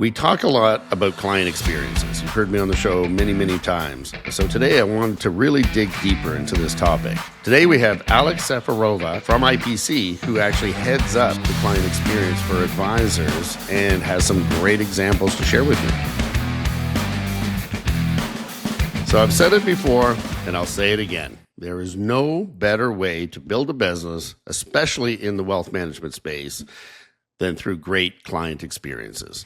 We talk a lot about client experiences. You've heard me on the show many, many times. So today I wanted to really dig deeper into this topic. Today we have Alex Safarova from IPC, who actually heads up the client experience for advisors and has some great examples to share with you. So I've said it before, and I'll say it again. There is no better way to build a business, especially in the wealth management space, than through great client experiences.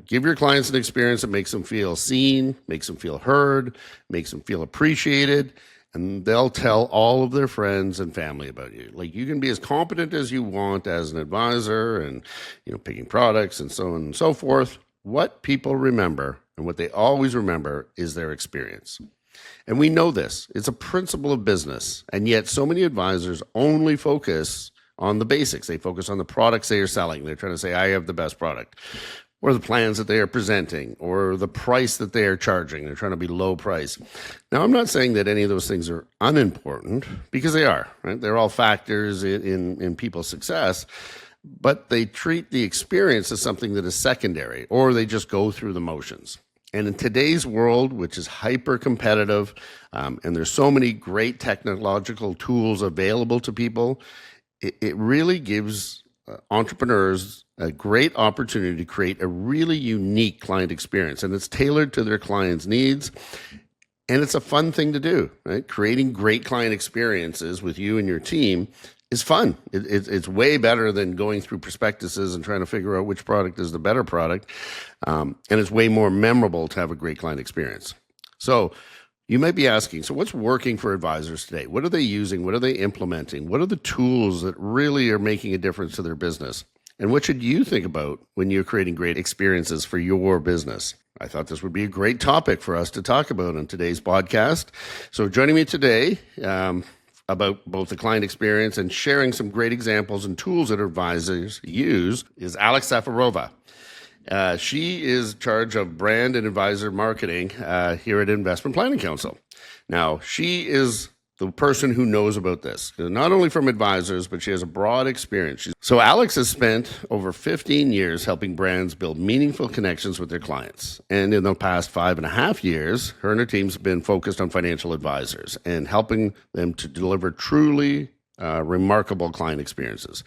Give your clients an experience that makes them feel seen, makes them feel heard, makes them feel appreciated, and they'll tell all of their friends and family about you. Like, you can be as competent as you want as an advisor and, picking products and so on and so forth. What people remember and what they always remember is their experience. And we know this. It's a principle of business. And yet so many advisors only focus on the basics. They focus on the products they are selling. They're trying to say, I have the best product, or the plans that they are presenting, or the price that they are charging. They're trying to be low price. Now, I'm not saying that any of those things are unimportant, because they are, right? They're all factors in people's success, but they treat the experience as something that is secondary, or they just go through the motions. And in today's world, which is hyper competitive, and there's so many great technological tools available to people, it really gives entrepreneurs a great opportunity to create a really unique client experience, and it's tailored to their clients' needs. And it's a fun thing to do, right? Creating great client experiences with you and your team is fun. It's way better than going through prospectuses and trying to figure out which product is the better product. And it's way more memorable to have a great client experience. So you might be asking, so what's working for advisors today? What are they using? What are they implementing? What are the tools that really are making a difference to their business? And what should you think about when you're creating great experiences for your business? I thought this would be a great topic for us to talk about on today's podcast. So joining me today about both the client experience and sharing some great examples and tools that advisors use is Alex Safarova. She is in charge of brand and advisor marketing here at Investment Planning Council. Now, she is the person who knows about this, not only from advisors, but she has a broad experience. So Alex has spent over 15 years helping brands build meaningful connections with their clients. And in the past 5.5 years, her and her team's been focused on financial advisors and helping them to deliver truly remarkable client experiences.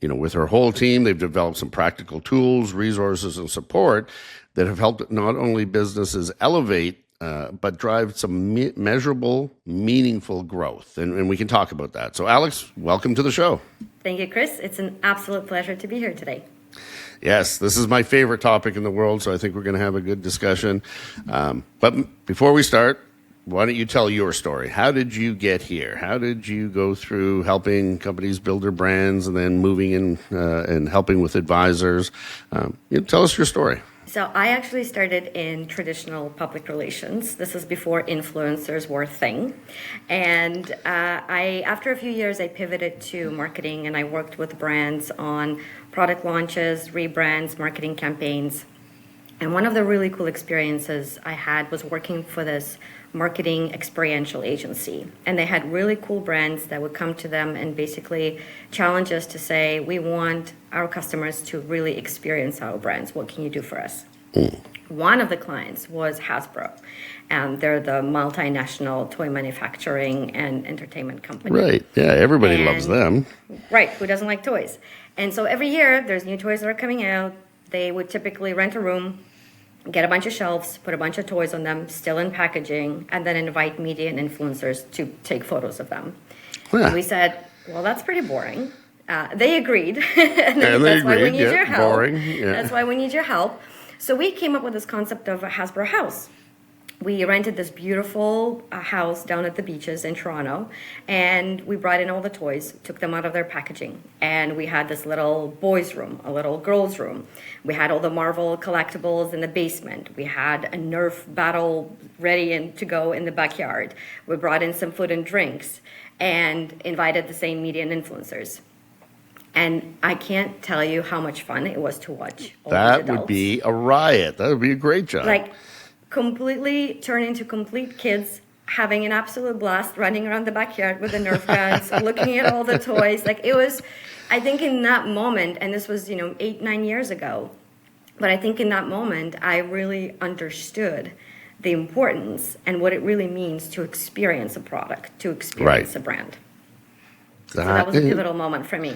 With her whole team, they've developed some practical tools, resources, and support that have helped not only businesses elevate but drive some measurable, meaningful growth. And we can talk about that. So Alex, welcome to the show. Thank you, Chris. It's an absolute pleasure to be here today. Yes, this is my favorite topic in the world, so I think we're going to have a good discussion. But before we start, why don't you tell your story? How did you get here? How did you go through helping companies build their brands and then moving in and helping with advisors? Tell us your story. So I actually started in traditional public relations. This is before influencers were a thing. And after a few years, I pivoted to marketing, and I worked with brands on product launches, rebrands, marketing campaigns. And one of the really cool experiences I had was working for this marketing experiential agency. And they had really cool brands that would come to them and basically challenge us to say, we want our customers to really experience our brands. What can you do for us? One of the clients was Hasbro, and they're the multinational toy manufacturing and entertainment company. Right. Yeah, everybody loves them. Right. Who doesn't like toys? And so every year there's new toys that are coming out. They would typically rent a room, get a bunch of shelves, put a bunch of toys on them, still in packaging, and then invite media and influencers to take photos of them. Yeah. And we said, well, that's pretty boring. They agreed. That's why we need your help. Boring. Yeah. That's why we need your help. So we came up with this concept of a Hasbro house. We rented this beautiful house down at the beaches in Toronto, and we brought in all the toys, took them out of their packaging, and we had this little boys' room, a little girls' room. We had all the Marvel collectibles in the basement. We had a Nerf battle ready and to go in the backyard. We brought in some food and drinks and invited the same media and influencers. And I can't tell you how much fun it was to watch. That would be a riot. That would be a great job. Completely turn into complete kids, having an absolute blast, running around the backyard with the Nerf guns, looking at all the toys. It was, I think in that moment, and this was, 8-9 years ago, But I think in that moment, I really understood the importance and what it really means to experience a product, to experience Right. a brand. So that was a pivotal moment for me.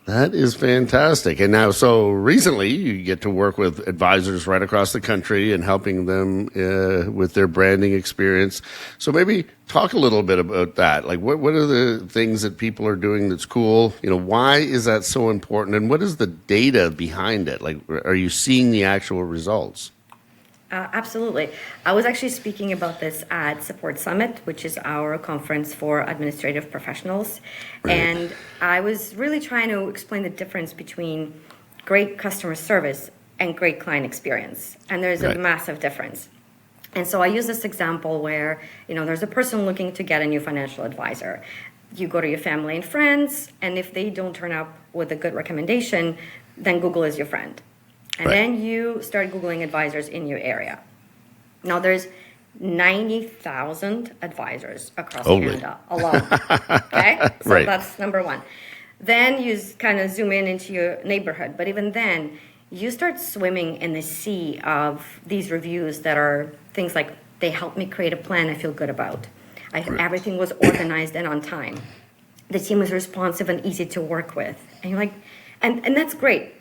That is fantastic. And now, so recently, you get to work with advisors right across the country and helping them with their branding experience. So maybe talk a little bit about that. Like, what are the things that people are doing that's cool? Why is that so important? And what is the data behind it? Like, are you seeing the actual results? Absolutely. I was actually speaking about this at Support Summit, which is our conference for administrative professionals. Right. And I was really trying to explain the difference between great customer service and great client experience. And there's a Right. massive difference. And so I use this example where, there's a person looking to get a new financial advisor. You go to your family and friends, and if they don't turn up with a good recommendation, then Google is your friend. And Right. then you start Googling advisors in your area. Now there's 90,000 advisors across Holy. Canada alone. Okay? So Right. that's number one. Then you kind of zoom in into your neighborhood. But even then, you start swimming in the sea of these reviews that are things like, they helped me create a plan I feel good about. Everything was organized and on time. The team was responsive and easy to work with. And you're like, and that's great.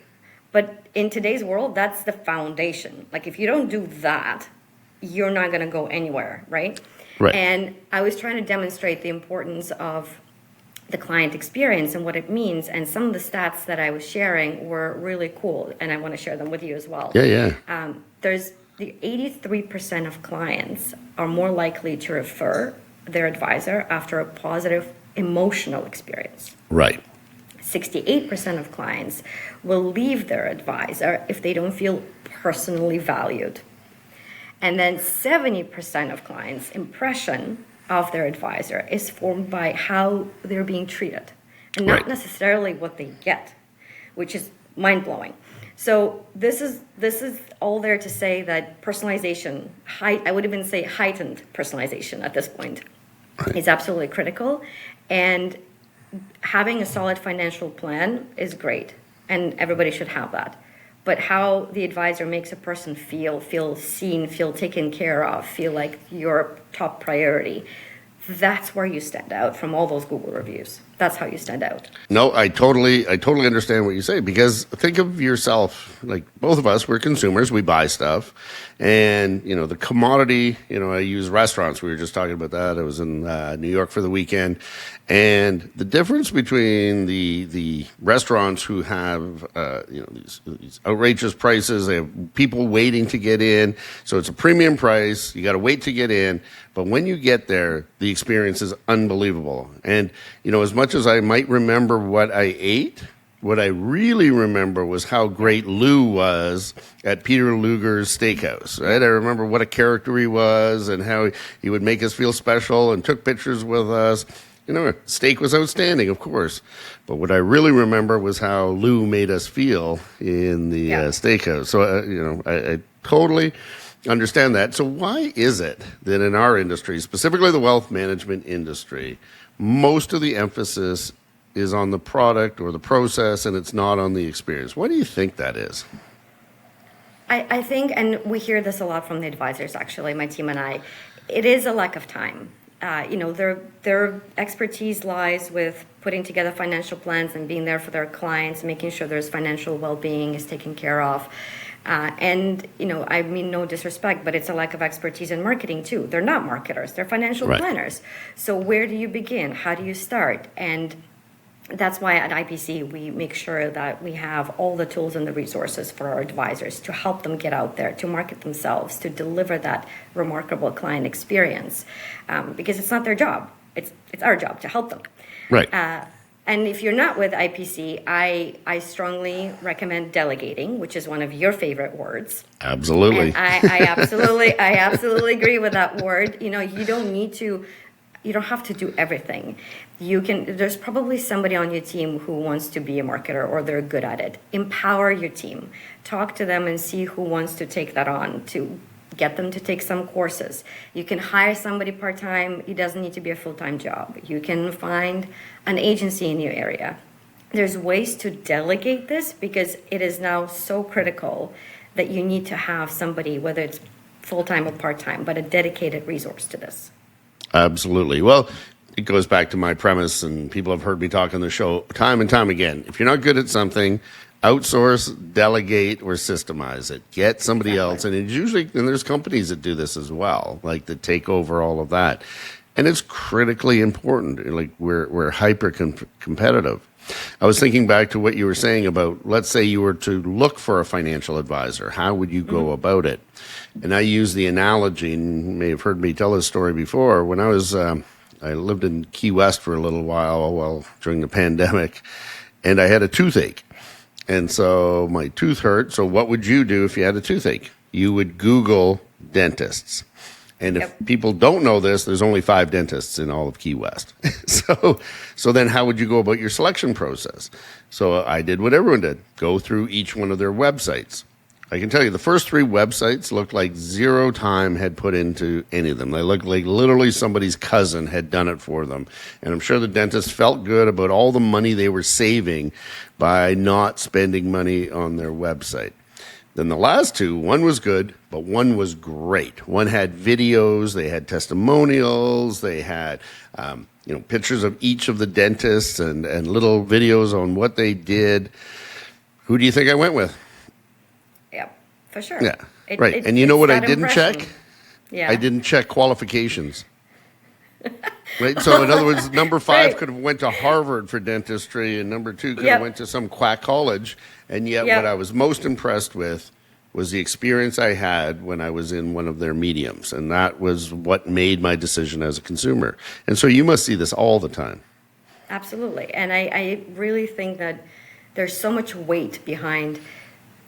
But in today's world, that's the foundation. Like, if you don't do that, you're not going to go anywhere, right? Right. And I was trying to demonstrate the importance of the client experience and what it means. And some of the stats that I was sharing were really cool, and I want to share them with you as well. Yeah. There's the 83% of clients are more likely to refer their advisor after a positive emotional experience. Right. 68% of clients will leave their advisor if they don't feel personally valued. And then 70% of clients' impression of their advisor is formed by how they're being treated and not Right. necessarily what they get, which is mind-blowing. So this is all there to say that personalization, I would even say heightened personalization at this point, is absolutely critical. And having a solid financial plan is great, and everybody should have that. But how the advisor makes a person feel seen, feel taken care of, feel like your top priority, that's where you stand out from all those Google reviews. That's how you stand out. No, I totally understand what you say, because think of yourself, like both of us, we're consumers, we buy stuff, and the commodity, I use restaurants. We were just talking about that. I was in New York for the weekend, and the difference between the restaurants who have these outrageous prices, they have people waiting to get in, so it's a premium price. You got to wait to get in, but when you get there, the experience is unbelievable. And as much as I might remember what I ate, what I really remember was how great Lou was at Peter Luger's Steakhouse, right? I remember what a character he was and how he would make us feel special and took pictures with us. Steak was outstanding, of course. But what I really remember was how Lou made us feel in the steakhouse. So, I totally understand that. So why is it that in our industry, specifically the wealth management industry, most of the emphasis is on the product or the process and it's not on the experience? Why do you think that is? I think, and we hear this a lot from the advisors, actually, my team and I, it is a lack of time. Their expertise lies with putting together financial plans and being there for their clients, making sure there's financial well-being is taken care of. And I mean, no disrespect, but it's a lack of expertise in marketing too. They're not marketers, they're financial Right. planners. So where do you begin? How do you start? And that's why at IPC, we make sure that we have all the tools and the resources for our advisors to help them get out there, to market themselves, to deliver that remarkable client experience. Because it's not their job. It's our job to help them. Right. And if you're not with IPC, I strongly recommend delegating, which is one of your favorite words. Absolutely. And I absolutely agree with that word. You don't have to do everything. There's probably somebody on your team who wants to be a marketer or they're good at it. Empower your team. Talk to them and see who wants to take that on, to get them to take some courses. You can hire somebody part-time. It doesn't need to be a full-time job. You can find an agency in your area. There's ways to delegate this because it is now so critical that you need to have somebody, whether it's full-time or part-time, but a dedicated resource to this. Absolutely. Well, it goes back to my premise, and people have heard me talk on the show time and time again. If you're not good at something, outsource, delegate, or systemize it. Get somebody else. And it's usually, and there's companies that do this as well, like that take over all of that. And it's critically important. Like we're hyper competitive. I was thinking back to what you were saying about, let's say you were to look for a financial advisor. How would you go about it? And I use the analogy, and you may have heard me tell this story before. When I was, I lived in Key West for a little while during the pandemic, and I had a toothache. And so my tooth hurt. So what would you do if you had a toothache? You would Google dentists. And if people don't know this, there's only 5 dentists in all of Key West. So then how would you go about your selection process? So I did what everyone did, go through each one of their websites. I can tell you the first 3 websites looked like 0 time had put into any of them. They looked like literally somebody's cousin had done it for them. And I'm sure the dentist felt good about all the money they were saving by not spending money on their website. Then the last 2, one was good, but one was great. One had videos, they had testimonials, they had pictures of each of the dentists and little videos on what they did. Who do you think I went with? Yeah, for sure. Yeah, right. And you know what I didn't check? Yeah. I didn't check qualifications. Right. So in other words, number 5 could have went to Harvard for dentistry, and number 2 could have went to some quack college. And yet, what I was most impressed with was the experience I had when I was in one of their mediums, and that was what made my decision as a consumer. And so you must see this all the time. Absolutely, and I really think that there's so much weight behind.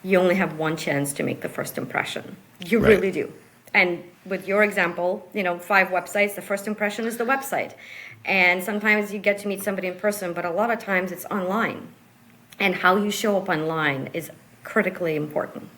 You only have one chance to make the first impression. You really do. And with your example, 5 websites, the first impression is the website. And sometimes you get to meet somebody in person, but a lot of times it's online. And how you show up online is critically important.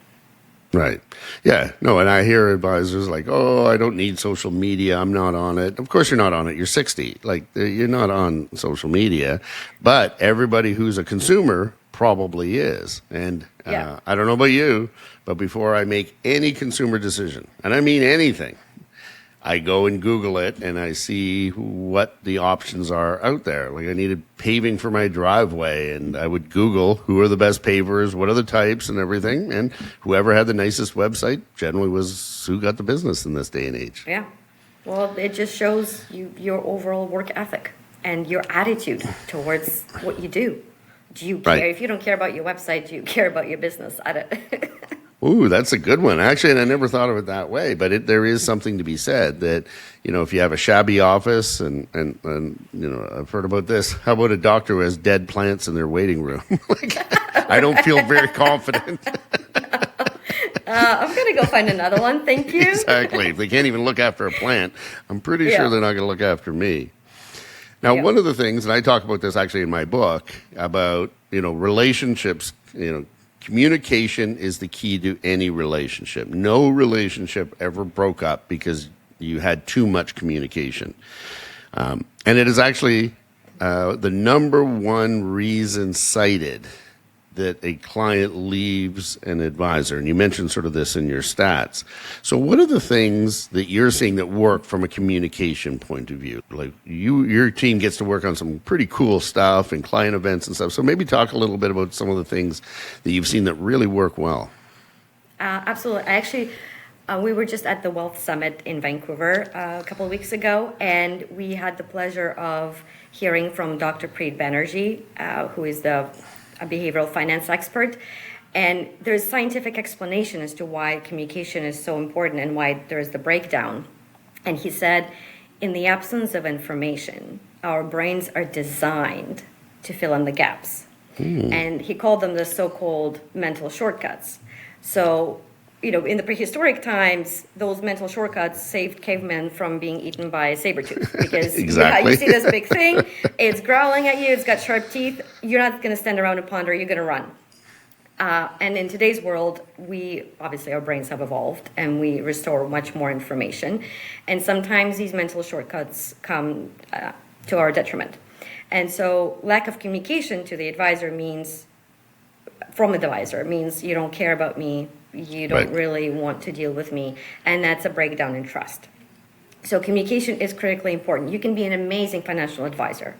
Right. Yeah. No, and I hear advisors like, oh, I don't need social media. I'm not on it. Of course you're not on it. You're 60. Like, you're not on social media. But everybody who's a consumer probably is. And I don't know about you, but before I make any consumer decision, and I mean anything, I go and Google it and I see what the options are out there. Like I needed paving for my driveway, and I would Google who are the best pavers, what are the types and everything. And whoever had the nicest website generally was who got the business in this day and age. Yeah. Well, it just shows your overall work ethic and your attitude towards what you do. Do you care? If you don't care about your website, do you care about your business? I don't. Ooh, that's a good one. Actually, and I never thought of it that way, but there is something to be said that, if you have a shabby office and I've heard about this. How about a doctor who has dead plants in their waiting room? I don't feel very confident. I'm going to go find another one. Thank you. Exactly. If they can't even look after a plant, I'm pretty sure they're not going to look after me. Now, one of the things, and I talk about this actually in my book, about, relationships, communication is the key to any relationship. No relationship ever broke up because you had too much communication. And it is actually the number one reason cited that a client leaves an advisor. And you mentioned sort of this in your stats. So what are the things that you're seeing that work from a communication point of view? Like your team gets to work on some pretty cool stuff and client events and stuff. So maybe talk a little bit about some of the things that you've seen that really work well. Absolutely. Actually, we were just at the Wealth Summit in Vancouver a couple of weeks ago, and we had the pleasure of hearing from Dr. Preet Banerjee, who is a behavioral finance expert. And there's scientific explanation as to why communication is so important and why there's the breakdown. And he said, in the absence of information, our brains are designed to fill in the gaps. And he called them the so-called mental shortcuts. So, in the prehistoric times, those mental shortcuts saved cavemen from being eaten by a saber-tooth. Because exactly. You see this big thing, it's growling at you, it's got sharp teeth, you're not going to stand around and ponder, you're going to run. And in today's world, obviously our brains have evolved and we restore much more information. And sometimes these mental shortcuts come to our detriment. And so lack of communication to the advisor means you don't care about me, You don't Right. really want to deal with me. And that's a breakdown in trust. So communication is critically important. You can be an amazing financial advisor,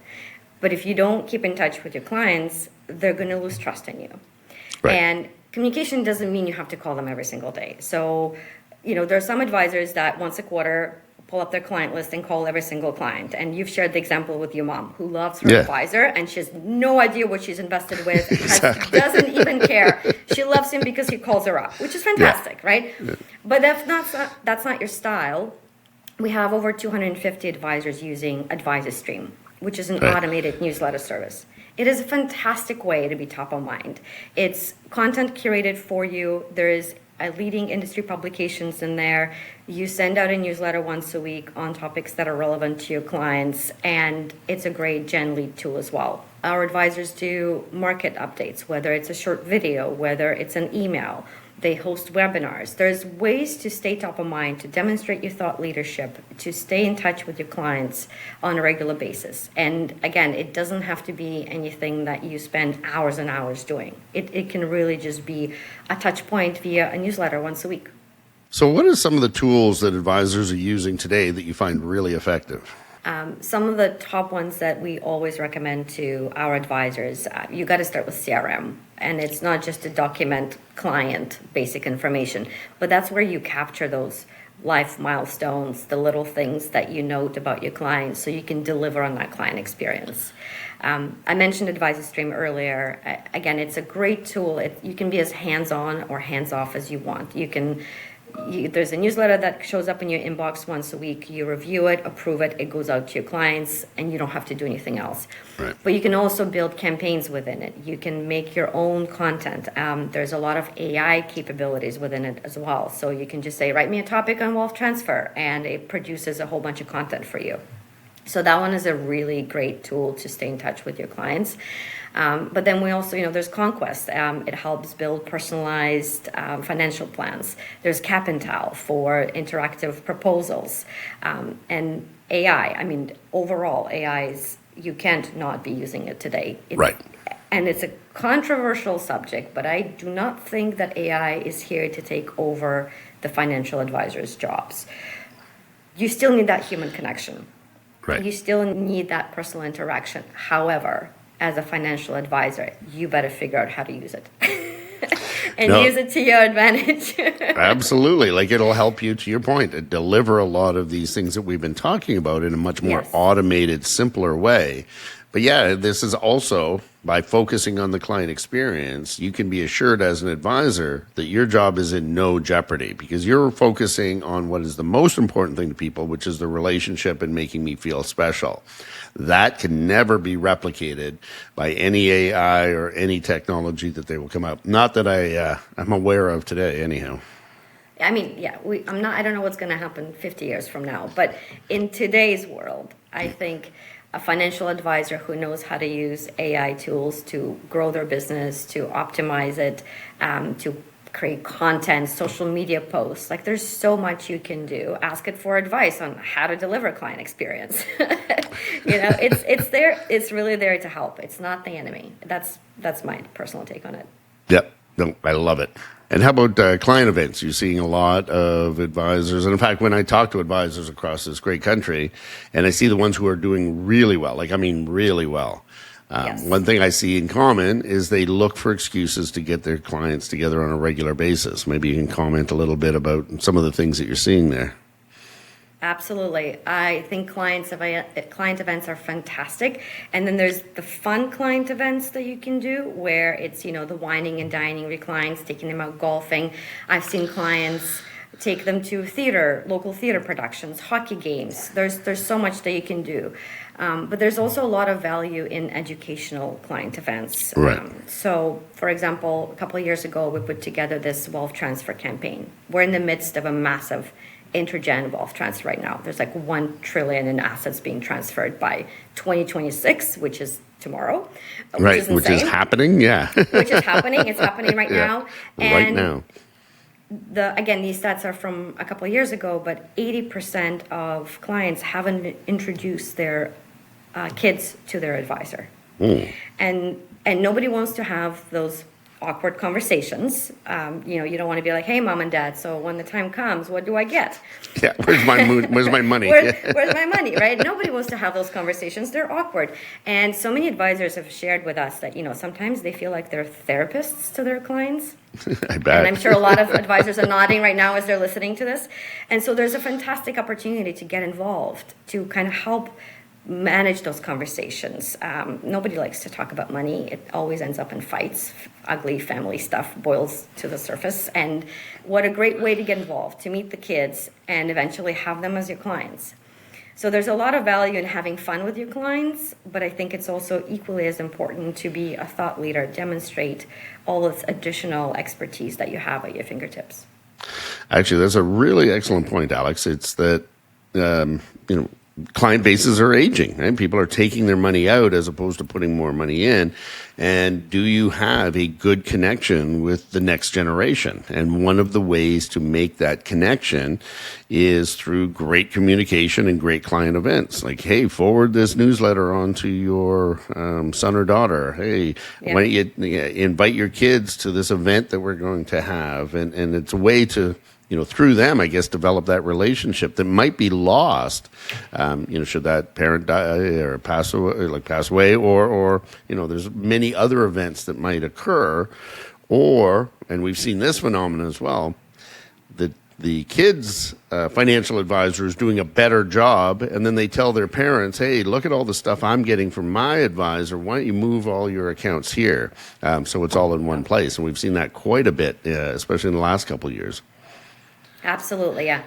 but if you don't keep in touch with your clients, they're going to lose trust in you. Right. And communication doesn't mean you have to call them every single day. So, there are some advisors that once a quarter pull up their client list and call every single client. And you've shared the example with your mom who loves her Yeah. advisor and she has no idea what she's invested with, Exactly. doesn't even care. She loves him because he calls her up, which is fantastic, right? Yeah. But that's not your style. We have over 250 advisors using Advisor Stream, which is an Right. automated newsletter service. It is a fantastic way to be top of mind. It's content curated for you. There is leading industry publications in there. You send out a newsletter once a week on topics that are relevant to your clients, and it's a great gen lead tool as well. Our advisors do market updates, whether it's a short video, whether it's an email. They host webinars. There's ways to stay top of mind, to demonstrate your thought leadership, to stay in touch with your clients on a regular basis. And again, it doesn't have to be anything that you spend hours and hours doing. It can really just be a touch point via a newsletter once a week. So what are some of the tools that advisors are using today that you find really effective? Some of the top ones that we always recommend to our advisors, you got to start with CRM. And it's not just to document client basic information, but that's where you capture those life milestones, the little things that you note about your clients so you can deliver on that client experience. I mentioned Advisor Stream earlier. Again, it's a great tool. You can be as hands-on or hands-off as you want. There's a newsletter that shows up in your inbox once a week. You review it, approve it, it goes out to your clients, and you don't have to do anything else. Right. But you can also build campaigns within it. You can make your own content. There's a lot of AI capabilities within it as well. So you can just say, write me a topic on wealth transfer, and it produces a whole bunch of content for you. So that one is a really great tool to stay in touch with your clients. But then we also, there's Conquest. It helps build personalized financial plans. There's Cap and Towel for interactive proposals. And AI, overall, you can't not be using it today. Right. And it's a controversial subject, but I do not think that AI is here to take over the financial advisors' jobs. You still need that human connection. Right. You still need that personal interaction. However, as a financial advisor, you better figure out how to use it and use it to your advantage. Absolutely. Like it'll help you, to your point, to deliver a lot of these things that we've been talking about in a much more Yes. automated, simpler way. But yeah, this is also by focusing on the client experience, you can be assured as an advisor that your job is in no jeopardy because you're focusing on what is the most important thing to people, which is the relationship and making me feel special. That can never be replicated by any AI or any technology that they will come out. Not that I'm aware of today, anyhow. I don't know what's going to happen 50 years from now, but in today's world, I think a financial advisor who knows how to use AI tools to grow their business, to optimize it, to create content, social media posts. Like there's so much you can do. Ask it for advice on how to deliver client experience. It's there. It's really there to help. It's not the enemy. That's my personal take on it. Yep. No, I love it. And how about client events? You're seeing a lot of advisors. And in fact, when I talk to advisors across this great country, and I see the ones who are doing really well, really well, Yes. one thing I see in common is they look for excuses to get their clients together on a regular basis. Maybe you can comment a little bit about some of the things that you're seeing there. Absolutely. I think client events are fantastic. And then there's the fun client events that you can do where it's, the wining and dining with clients, taking them out golfing. I've seen clients take them to local theater productions, hockey games. There's so much that you can do. But there's also a lot of value in educational client events. Right. So, for example, a couple of years ago, we put together this wealth transfer campaign. We're in the midst of a massive intergen wealth transfer right now. There's like 1 trillion in assets being transferred by 2026, which is tomorrow. Which is happening, yeah. Which is happening. It's happening right now. Right now. These stats are from a couple of years ago, but 80% of clients haven't introduced their kids to their advisor. And nobody wants to have those awkward conversations. You don't want to be like, hey, mom and dad, so when the time comes, what do I get? Yeah, where's my money? Where's my money, right? Nobody wants to have those conversations. They're awkward. And so many advisors have shared with us that, sometimes they feel like they're therapists to their clients. I bet. And I'm sure a lot of advisors are nodding right now as they're listening to this. And so there's a fantastic opportunity to get involved, to kind of help manage those conversations. Nobody likes to talk about money. It always ends up in fights. Ugly family stuff boils to the surface. And what a great way to get involved, to meet the kids and eventually have them as your clients. So there's a lot of value in having fun with your clients, but I think it's also equally as important to be a thought leader, demonstrate all this additional expertise that you have at your fingertips. Actually, that's a really excellent point, Alex. It's that, client bases are aging, right? People are taking their money out as opposed to putting more money in. And do you have a good connection with the next generation? And one of the ways to make that connection is through great communication and great client events. Like, hey, forward this newsletter on to your son or daughter. Hey, why don't you invite your kids to this event that we're going to have? And it's a way to, through them, I guess, develop that relationship that might be lost, should that parent die or pass away, or there's many other events that might occur, and we've seen this phenomenon as well, that the kids' financial advisor is doing a better job, and then they tell their parents, hey, look at all the stuff I'm getting from my advisor. Why don't you move all your accounts here? So it's all in one place. And we've seen that quite a bit, especially in the last couple of years. Absolutely, yeah.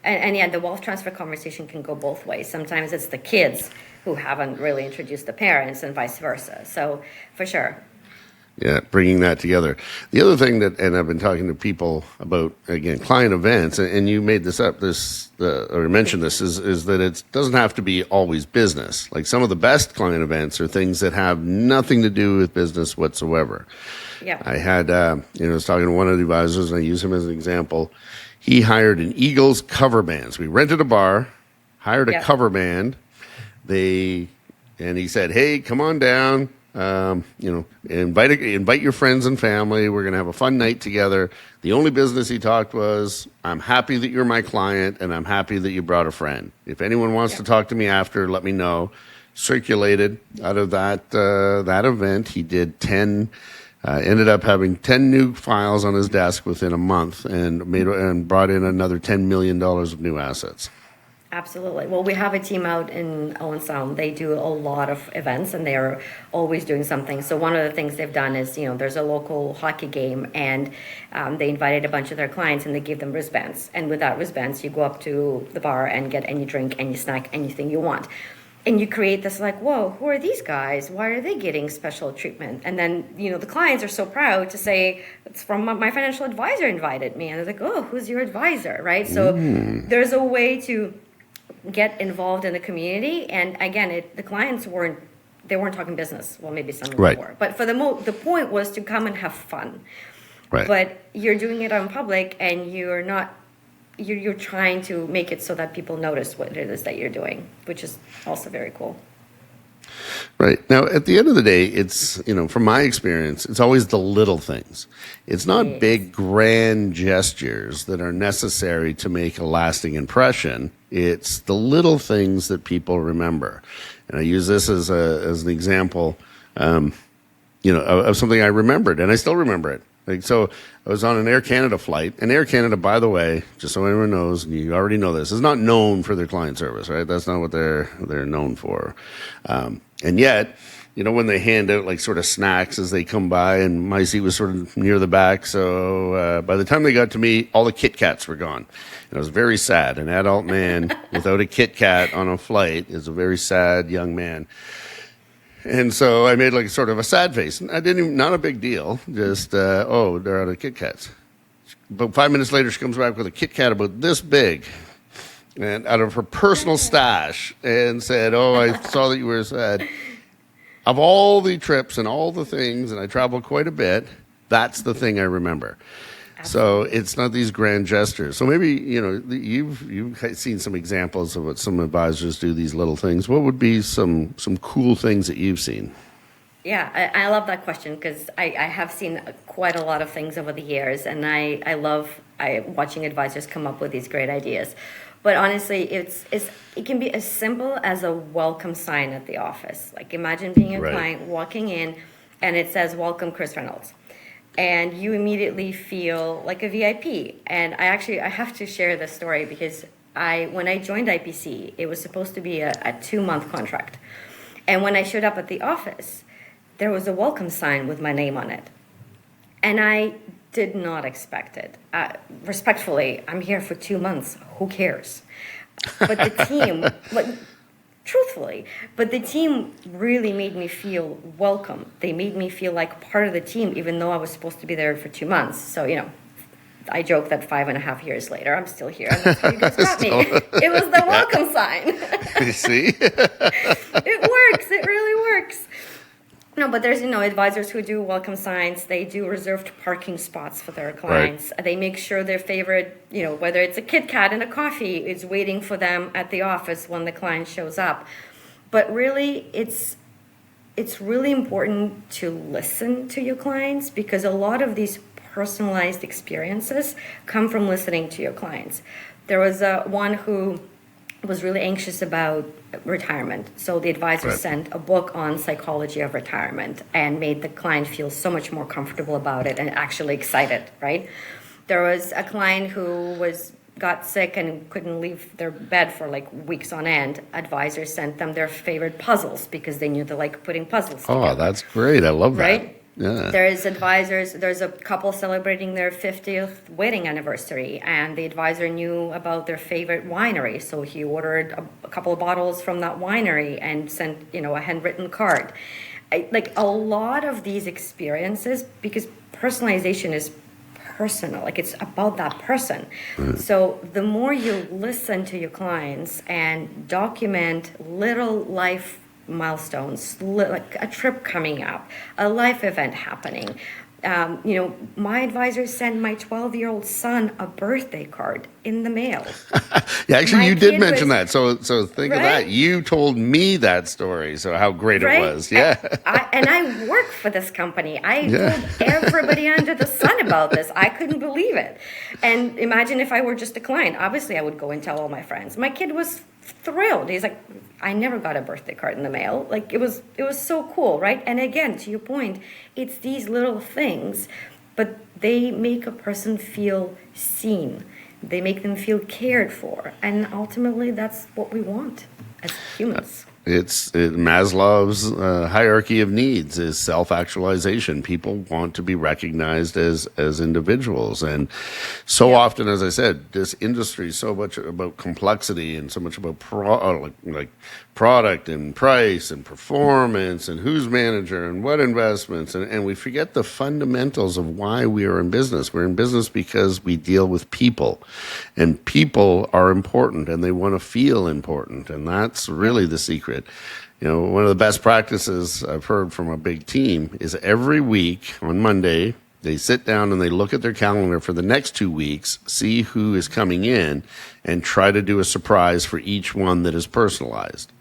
And the wealth transfer conversation can go both ways. Sometimes it's the kids who haven't really introduced the parents and vice versa. So for sure. Yeah, bringing that together. The other thing and I've been talking to people about, again, client events, and you made this up, or mentioned this, is that it doesn't have to be always business. Like some of the best client events are things that have nothing to do with business whatsoever. Yeah. I had, I was talking to one of the advisors, and I use him as an example. He hired an Eagles cover band. So we rented a bar, hired a cover band. And he said, hey, come on down. Invite your friends and family. We're going to have a fun night together. The only business he talked was, I'm happy that you're my client, and I'm happy that you brought a friend. If anyone wants to talk to me after, let me know. Circulated out of that event. He did 10. Ended up having 10 new files on his desk within a month, and brought in another $10 million of new assets. Absolutely. Well, we have a team out in Owen Sound. They do a lot of events, and they are always doing something. So one of the things they've done is, there's a local hockey game, and they invited a bunch of their clients, and they give them wristbands. And with that wristbands, you go up to the bar and get any drink, any snack, anything you want. And you create this like, whoa, who are these guys? Why are they getting special treatment? And then, the clients are so proud to say, it's from my financial advisor invited me. And they're like, oh, who's your advisor, right? So there's a way to get involved in the community. And again, the clients weren't talking business. Well, maybe some of them were. But for the point was to come and have fun. Right. But you're doing it on public, and you're not, you're trying to make it so that people notice what it is that you're doing, which is also very cool. Right. Now, at the end of the day, it's, from my experience, it's always the little things. It's not big, grand gestures that are necessary to make a lasting impression. It's the little things that people remember. And I use this as an example, of something I remembered, and I still remember it. So I was on an Air Canada flight, and Air Canada, by the way, just so everyone knows, and you already know this, is not known for their client service, right? That's not what they're known for. And yet, when they hand out like sort of snacks as they come by, and my seat was sort of near the back, so by the time they got to me, all the Kit Kats were gone. And I was very sad. An adult man without a Kit Kat on a flight is a very sad young man. And so I made like sort of a sad face. Not a big deal. Just, they're out of Kit Kats. But 5 minutes later, she comes back with a Kit Kat about this big, and out of her personal stash, and said, I saw that you were sad. Of all the trips and all the things, and I travel quite a bit, that's the thing I remember. So it's not these grand gestures. So maybe, you've seen some examples of what some advisors do, these little things. What would be some cool things that you've seen? Yeah, I love that question because I have seen quite a lot of things over the years, and I love watching advisors come up with these great ideas. But honestly, it can be as simple as a welcome sign at the office. Like imagine being a Right. client walking in, and it says "Welcome, Chris Reynolds," and you immediately feel like a VIP. And I have to share this story because when I joined IPC, it was supposed to be a 2 month contract, and when I showed up at the office, there was a welcome sign with my name on it. And I did not expect it. Respectfully, I'm here for 2 months. Who cares? But the team, like, truthfully, but the team really made me feel welcome. They made me feel like part of the team, even though I was supposed to be there for 2 months. So, I joke that 5.5 years later, I'm still here. And that's how you guys got me. It was the welcome sign. You see? It works. It really works. No, but there's, advisors who do welcome signs. They do reserved parking spots for their clients. They make sure their favorite, whether it's a Kit Kat and a coffee, is waiting for them at the office when the client shows up. But really, it's really important to listen to your clients because a lot of these personalized experiences come from listening to your clients. There was one who was really anxious about retirement. So the advisor sent a book on psychology of retirement and made the client feel so much more comfortable about it and actually excited, right? There was a client who got sick and couldn't leave their bed for like weeks on end. Advisors sent them their favorite puzzles because they knew they like putting puzzles together. Oh, that's great. I love that. Right? Yeah. There's a couple celebrating their 50th wedding anniversary, and the advisor knew about their favorite winery, so he ordered a couple of bottles from that winery and sent, a handwritten card. Like a lot of these experiences, because personalization is personal, like it's about that person. So the more you listen to your clients and document little life milestones, like a trip coming up, a life event happening. My advisor sent my 12-year-old son a birthday card in the mail. Yeah, actually, My you did kid mention was- that. So think of Right? that. You told me that story. So how great Right? it was. Yeah. And I work for this company. I Yeah. told everybody under the sun about this. I couldn't believe it. And imagine if I were just a client. Obviously, I would go and tell all my friends. My kid was thrilled. He's like, I never got a birthday card in the mail. Like it was so cool, right? And again, to your point, it's these little things, but they make a person feel seen. They make them feel cared for. And ultimately, that's what we want as humans. Maslow's hierarchy of needs is self-actualization. People want to be recognized as individuals, and so often, as I said, this industry is so much about complexity and so much about like product and price and performance and who's manager and what investments, and we forget the fundamentals of why we are in business. We're in business because we deal with people, and people are important, and they want to feel important, and that's really the secret. One of the best practices I've heard from a big team is every week on Monday, they sit down and they look at their calendar for the next 2 weeks, see who is coming in, and try to do a surprise for each one that is personalized.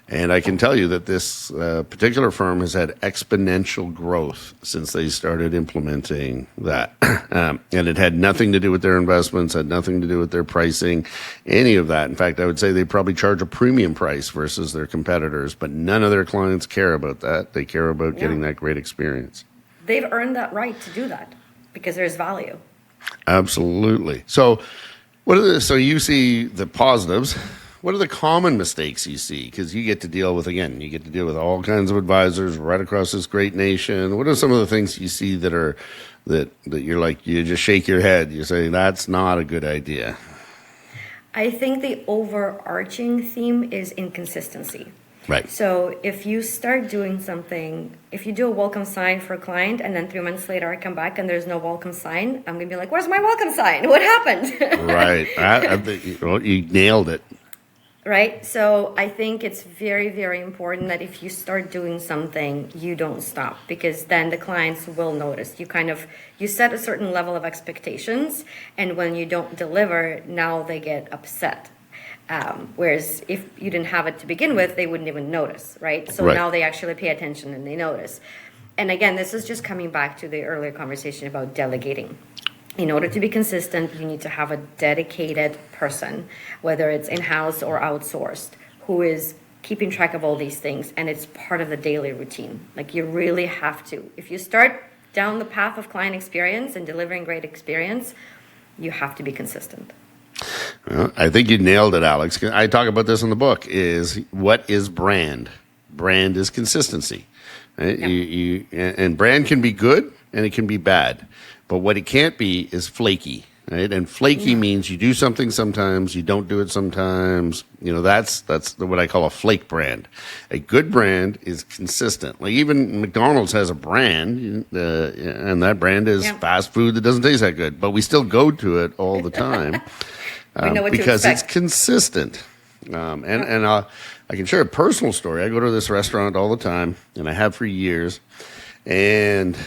And I can tell you that this particular firm has had exponential growth since they started implementing that. And it had nothing to do with their investments, had nothing to do with their pricing, any of that. In fact, I would say they probably charge a premium price versus their competitors, but none of their clients care about that. They care about getting that great experience. They've earned that right to do that because there's value. Absolutely. So so you see the positives. What are the common mistakes you see? Because you get to deal with all kinds of advisors right across this great nation. What are some of the things you see that you're like, you just shake your head, you say, that's not a good idea? I think the overarching theme is inconsistency. Right. So if you start doing something, if you do a welcome sign for a client and then 3 months later I come back and there's no welcome sign, I'm going to be like, where's my welcome sign? What happened? Right. Well, you nailed it. Right? So I think it's very, very important that if you start doing something, you don't stop because then the clients will notice. You set a certain level of expectations, and when you don't deliver, now they get upset. Whereas if you didn't have it to begin with, they wouldn't even notice, right? So Right. now they actually pay attention and they notice. And again, this is just coming back to the earlier conversation about delegating. In order to be consistent, you need to have a dedicated person, whether it's in-house or outsourced, who is keeping track of all these things, and it's part of the daily routine. Like, you really have to. If you start down the path of client experience and delivering great experience, you have to be consistent. Well, I think you nailed it, Alex. I talk about this in the book. Is what is brand? Brand is consistency. Right? Yeah. And brand can be good and it can be bad, but what it can't be is flaky. Right? And flaky means you do something sometimes, you don't do it sometimes. That's what I call a flake brand. A good brand is consistent. Like, even McDonald's has a brand, and that brand is fast food that doesn't taste that good, but we still go to it all the time We know what to because it's expect. consistent. I can share a personal story. I go to this restaurant all the time, and I have for years. And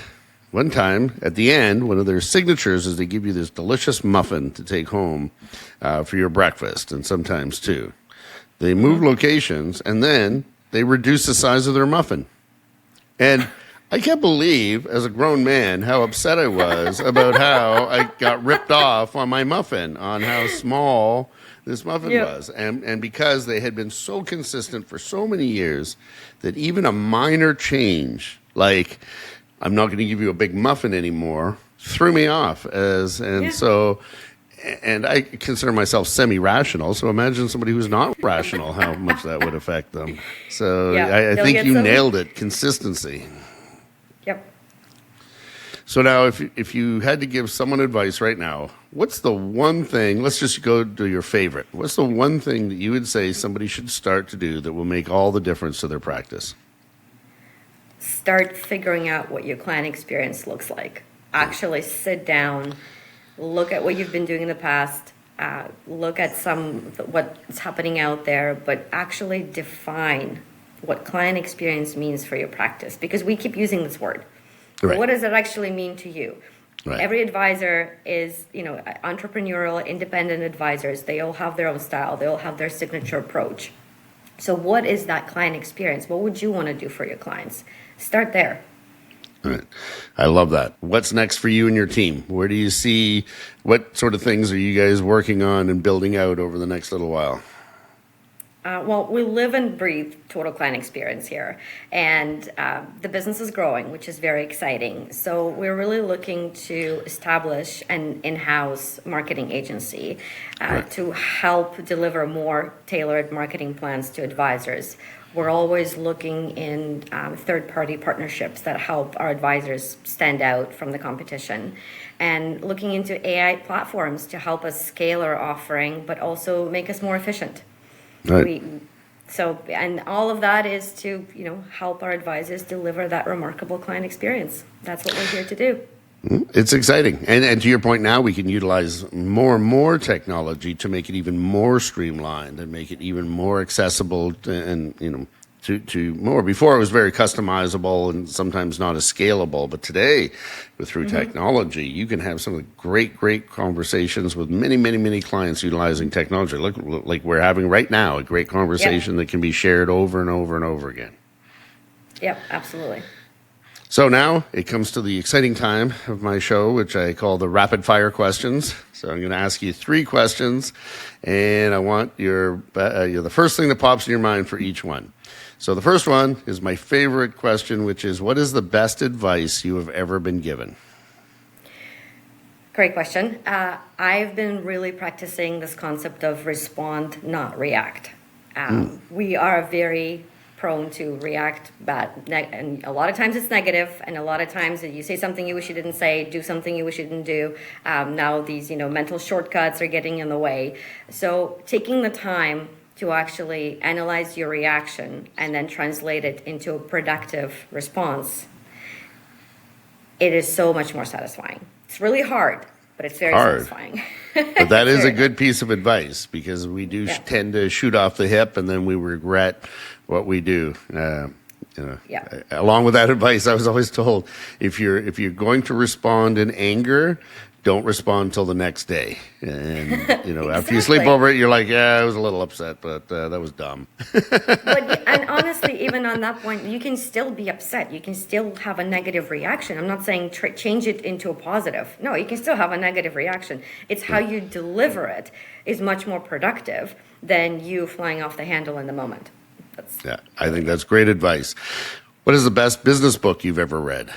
one time, at the end, one of their signatures is they give you this delicious muffin to take home for your breakfast, and sometimes two. They move locations, and then they reduce the size of their muffin. And I can't believe, as a grown man, how upset I was about how I got ripped off on my muffin, on how small this muffin was. And because they had been so consistent for so many years that even a minor change, like, I'm not going to give you a big muffin anymore, threw me off. And I consider myself semi-rational, so imagine somebody who's not rational, how much that would affect them. So I they'll think get you some- nailed it, consistency. Yep. So now if you had to give someone advice right now, what's the one thing, let's just go to your favorite. What's the one thing that you would say somebody should start to do that will make all the difference to their practice? Start figuring out what your client experience looks like. Actually sit down, look at what you've been doing in the past, look at what's happening out there, but actually define what client experience means for your practice, because we keep using this word. Right. What does it actually mean to you? Right. Every advisor is, entrepreneurial, independent advisors. They all have their own style. They all have their signature approach. So what is that client experience? What would you want to do for your clients? Start there. All right. I love that. What's next for you and your team? Where do you see, what sort of things are you guys working on and building out over the next little while? Well, we live and breathe total client experience here, and the business is growing, which is very exciting. So we're really looking to establish an in-house marketing agency to help deliver more tailored marketing plans to advisors. We're always looking in third-party partnerships that help our advisors stand out from the competition, and looking into AI platforms to help us scale our offering, but also make us more efficient. Right. And all of that is to, help our advisors deliver that remarkable client experience. That's what we're here to do. It's exciting. And to your point now, we can utilize more and more technology to make it even more streamlined and make it even more accessible to more. Before it was very customizable and sometimes not as scalable, but today, through technology, you can have some of the great conversations with many clients utilizing technology. Like we're having right now, a great conversation that can be shared over and over and over again. Yep, absolutely. So now it comes to the exciting time of my show, which I call the rapid fire questions. So I'm going to ask you 3 questions, and I want you're the first thing that pops in your mind for each one. So the first one is my favorite question, which is, what is the best advice you have ever been given? Great question. I've been really practicing this concept of respond, not react. We are very prone to react and a lot of times it's negative, and a lot of times you say something you wish you didn't say, do something you wish you didn't do. Now these mental shortcuts are getting in the way. So taking the time to actually analyze your reaction and then translate it into a productive response, it is so much more satisfying. It's really hard, but it's very satisfying. But that is a good piece of advice, because we do tend to shoot off the hip and then we regret what we do. Along with that advice, I was always told, if you're going to respond in anger, don't respond until the next day. And, after you Exactly. sleep over it, you're like, yeah, I was a little upset, but that was dumb. And honestly, even on that point, you can still be upset. You can still have a negative reaction. I'm not saying change it into a positive. No, you can still have a negative reaction. It's how you deliver it is much more productive than you flying off the handle in the moment. Yeah, I think that's great advice. What is the best business book you've ever read?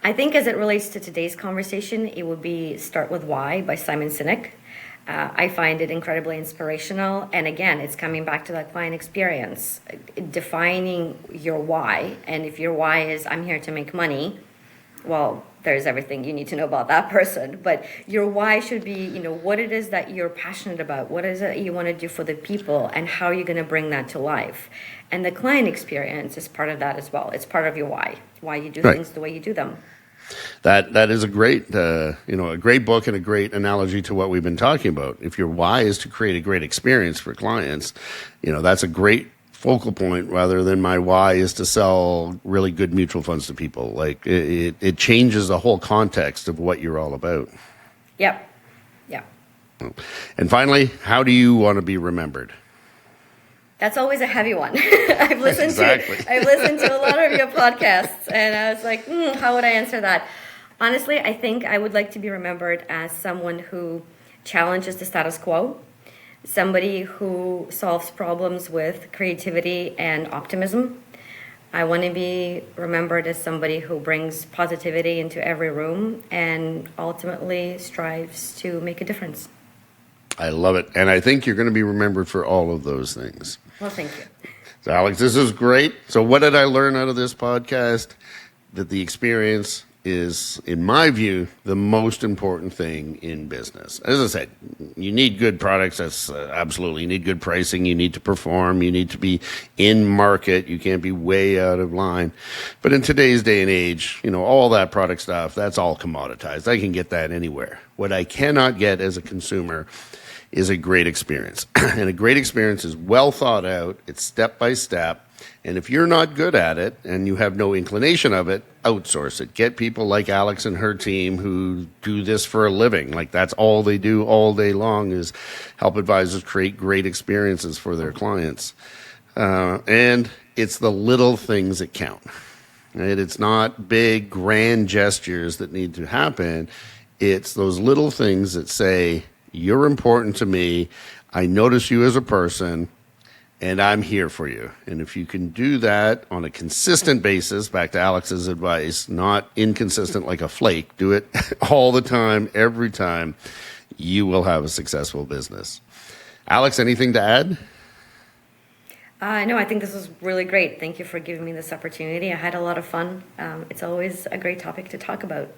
I think as it relates to today's conversation, it would be Start With Why by Simon Sinek. I find it incredibly inspirational. And again, it's coming back to that client experience, defining your why. And if your why is, I'm here to make money, well, there's everything you need to know about that person. But your why should be, what it is that you're passionate about, what is it you want to do for the people, and how you're going to bring that to life. And the client experience is part of that as well. It's part of your why you do things the way you do them. That is a great, a great book and a great analogy to what we've been talking about. If your why is to create a great experience for clients, that's a great focal point rather than my why is to sell really good mutual funds to people. Like it changes the whole context of what you're all about. Yep. Yeah. And finally, how do you want to be remembered? That's always a heavy one. I've listened to a lot of your podcasts, and I was like, how would I answer that? Honestly, I think I would like to be remembered as someone who challenges the status quo, somebody who solves problems with creativity and optimism. I want to be remembered as somebody who brings positivity into every room and ultimately strives to make a difference. I love it. And I think you're going to be remembered for all of those things. Well, thank you. So, Alex, this is great. So what did I learn out of this podcast? That the experience is, in my view, the most important thing in business. As I said, you need good products. That's absolutely. You need good pricing. You need to perform. You need to be in market. You can't be way out of line. But in today's day and age, all that product stuff, that's all commoditized. I can get that anywhere. What I cannot get as a consumer is a great experience. And a great experience is well thought out. It's step by step. And if you're not good at it and you have no inclination of it, outsource it. Get people like Alex and her team who do this for a living. Like that's all they do all day long is help advisors create great experiences for their clients. And it's the little things that count. Right? It's not big, grand gestures that need to happen. It's those little things that say, you're important to me. I notice you as a person, and I'm here for you. And if you can do that on a consistent basis, back to Alex's advice, not inconsistent like a flake, do it all the time, every time, you will have a successful business. Alex, anything to add? No, I think this was really great. Thank you for giving me this opportunity. I had a lot of fun. It's always a great topic to talk about.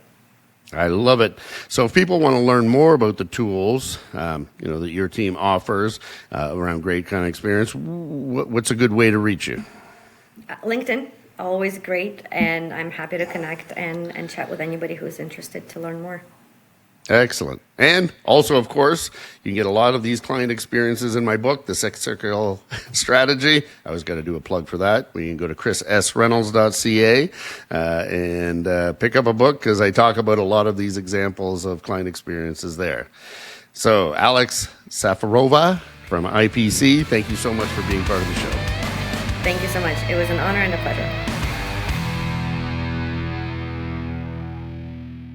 I love it. So if people want to learn more about the tools, that your team offers around great kind of experience, what's a good way to reach you? LinkedIn, always great. And I'm happy to connect and chat with anybody who's interested to learn more. Excellent. And also, of course, you can get a lot of these client experiences in my book, The Six Circle Strategy. I was going to do a plug for that. We can go to chrissreynolds.ca and pick up a book because I talk about a lot of these examples of client experiences there. So, Alex Safarova from IPC, thank you so much for being part of the show. Thank you so much. It was an honor and a pleasure.